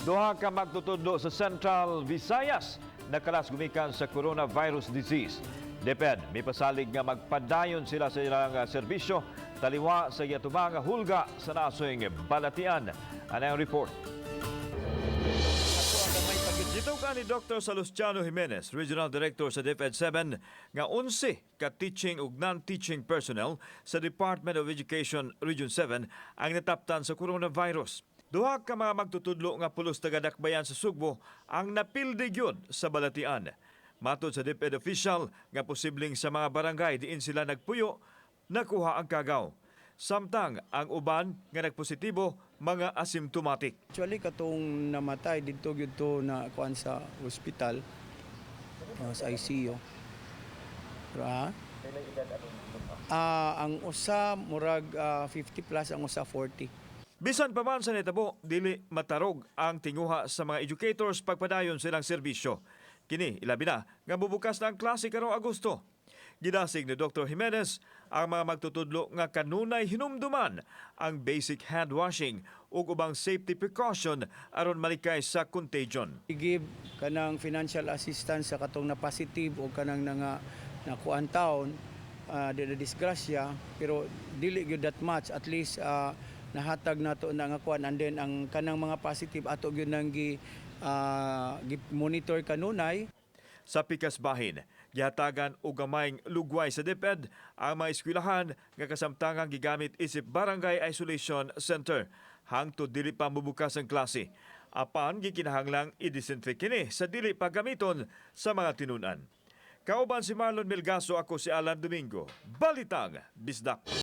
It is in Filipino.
Duha ka magtutudlo sa Central Visayas nakalas gumikan sa coronavirus disease. DepEd, may pasalig nga magpadayon sila sa ilang serbisyo taliwa sa yatubang hulga sa nasong Balatian. Ano ang report? Dito ka ni Dr. Salustiano Jimenez, Regional Director sa DepEd 7, nga 11 ka teaching ug non-teaching personnel sa Department of Education Region 7 ang nataptan sa coronavirus. Duha ka mga magtutudlo nga pulos taga-dakbayan sa Sugbo ang napildi gyud sa Balatian. Matod sa DepEd official nga posibleng sa mga barangay diin sila nagpuyo, nakuha ang kagaw. Samtang ang uban nga nagpositibo mga asymptomatic. Actually katong namatay dito gyud to na kuan sa ospital sa ICU. Ang usa murag 50 plus, ang usa 40. Bisan pa man sa netabo, dili matarog ang tinguha sa mga educators pagpadayon silang serbisyo. Kini ilabi na nga bubukas na ang klase karong Agosto. Gidasig ni Dr. Jimenez ang mga magtutudlo nga kanunay hinumduman ang basic hand washing ug ubang safety precaution aron malikay sa contagion. I-give kanang financial assistance sa katong na positive o kanang nakuan taon de disgrasya, pero dili gyud that much, at least nahatag nato na nga kuan, and then ang kanang mga positive ato gyud nang gi monitor kanunay. Sa pikas bahin, gihatagan og gamayng lugway sa DepEd ang mga eskwelahan nga kasamtangang gigamit isip Barangay Isolation Center hangtod dili pa mabukas ang klase. Apan gikinahanglang i-disinfect kini sa dili pa gamiton sa mga tinunan. Kauban si Marlon Melgaso, ako si Alan Domingo. Balitang Bisdak.